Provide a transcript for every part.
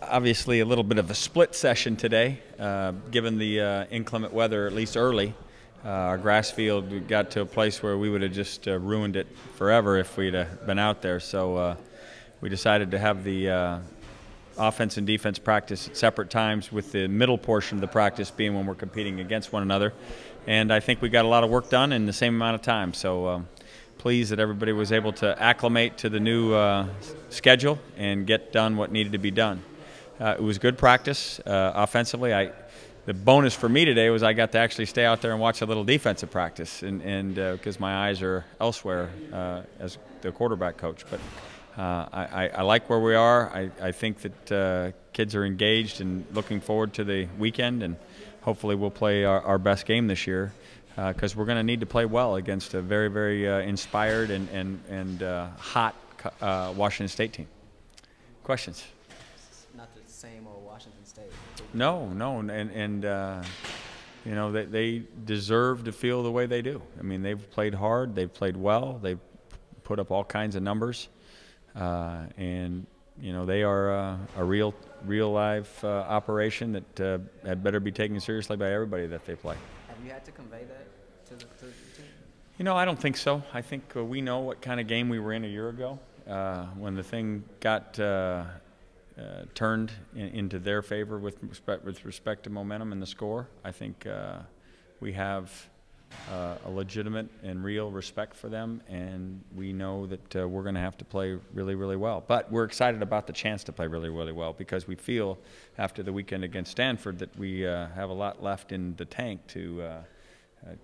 Obviously a little bit of a split session today, given the inclement weather, at least early. Our grass field got to a place where we would have just ruined it forever if we'd been out there. So we decided to have the offense and defense practice at separate times, with the middle portion of the practice being when we're competing against one another. And I think we got a lot of work done in the same amount of time. So pleased that everybody was able to acclimate to the new schedule and get done what needed to be done. It was good practice offensively. The bonus for me today was I got to actually stay out there and watch a little defensive practice, and because my eyes are elsewhere as the quarterback coach. But I like where we are. I think that kids are engaged and looking forward to the weekend, and hopefully we'll play our best game this year, because we're going to need to play well against a very, very inspired and hot Washington State team. Questions? Not the same old Washington State. No, and you know, they deserve to feel the way they do. I mean, they've played hard, they've played well, they've put up all kinds of numbers, and you know, they are a real live operation that had better be taken seriously by everybody that they play. Have you had to convey that to the team? You know, I don't think so. I think we know what kind of game we were in a year ago when the thing got turned into their favor with respect to momentum and the score. I think we have a legitimate and real respect for them, and we know that we're going to have to play really, really well. But we're excited about the chance to play really, really well, because we feel after the weekend against Stanford that we have a lot left in the tank to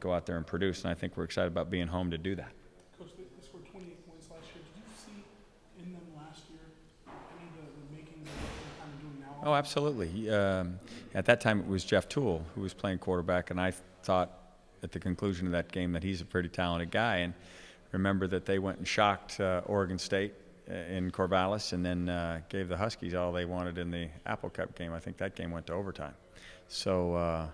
go out there and produce, and I think we're excited about being home to do that. Coach, they scored 28 points last year. Did you see in them last year any of the makings of what they're kind of doing now? Oh, absolutely. At that time, it was Jeff Toole who was playing quarterback, and I thought at the conclusion of that game that he's a pretty talented guy. And remember that they went and shocked Oregon State in Corvallis, and then gave the Huskies all they wanted in the Apple Cup game. I think that game went to overtime. So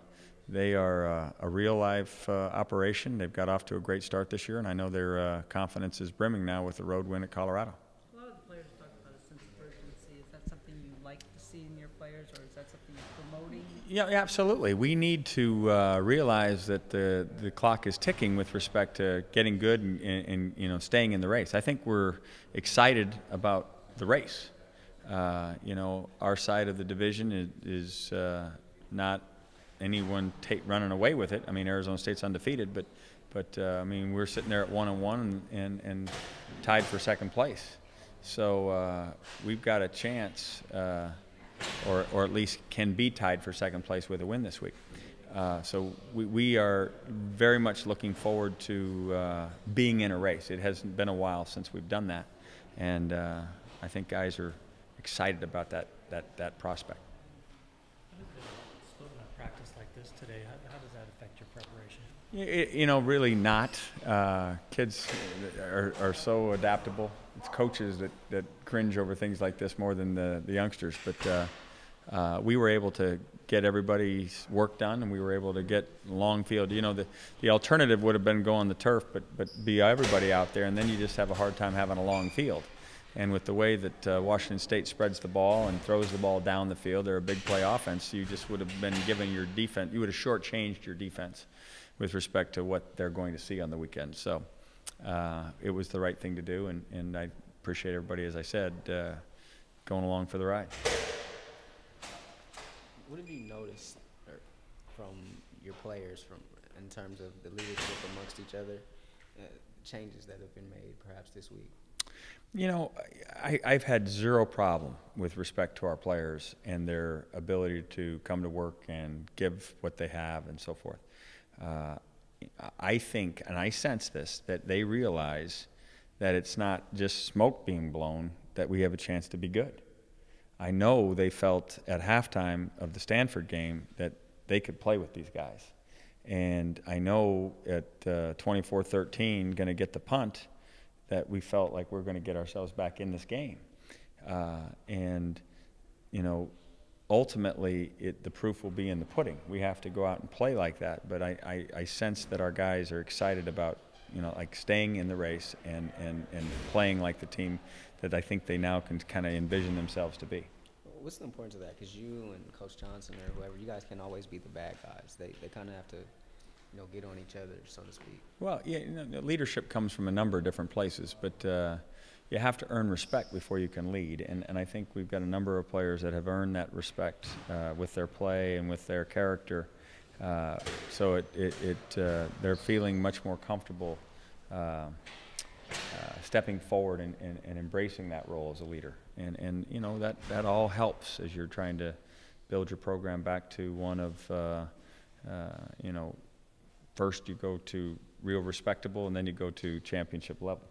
they are a real life operation. They've got off to a great start this year, and I know their confidence is brimming now with the road win at Colorado. A lot of the players talk about a sense of urgency. Is that something you like to see in your players, or is that something you're promoting? Yeah, absolutely. We need to realize that the clock is ticking with respect to getting good and you know, staying in the race. I think we're excited about the race. You know, our side of the division is not anyone running away with it. I mean, Arizona State's undefeated, but I mean, we're sitting there at 1-1 and tied for second place. So we've got a chance, or at least can be tied for second place with a win this week. So we are very much looking forward to being in a race. It hasn't been a while since we've done that, and I think guys are excited about that prospect. Practice like this today, how does that affect your preparation? You know, really not. Kids are so adaptable. It's coaches that cringe over things like this more than the youngsters. But we were able to get everybody's work done, and we were able to get long field. You know, the alternative would have been go on the turf, but be everybody out there, and then you just have a hard time having a long field. And with the way that Washington State spreads the ball and throws the ball down the field, they're a big play offense. You just would have been giving your defense, you would have shortchanged your defense with respect to what they're going to see on the weekend. So it was the right thing to do, and I appreciate everybody, as I said, going along for the ride. What have you noticed from your players, in terms of the leadership amongst each other, changes that have been made perhaps this week? You know, I've had zero problem with respect to our players and their ability to come to work and give what they have and so forth. I think, and I sense this, that they realize that it's not just smoke being blown, that we have a chance to be good. I know they felt at halftime of the Stanford game that they could play with these guys. And I know at 24-13, going to get the punt, that we felt like we're going to get ourselves back in this game. And, you know, ultimately the proof will be in the pudding. We have to go out and play like that. But I sense that our guys are excited about, you know, like staying in the race and playing like the team that I think they now can kind of envision themselves to be. what's the importance of that? Because you and Coach Johnson or whoever, you guys can't always be the bad guys. They kind of have to, get on each other, so to speak. Well, yeah, leadership comes from a number of different places, but you have to earn respect before you can lead. And I think we've got a number of players that have earned that respect with their play and with their character. So they're feeling much more comfortable stepping forward and embracing that role as a leader. And that all helps as you're trying to build your program back to one of, first you go to real respectable, and then you go to championship level.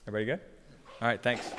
Everybody good? All right, thanks.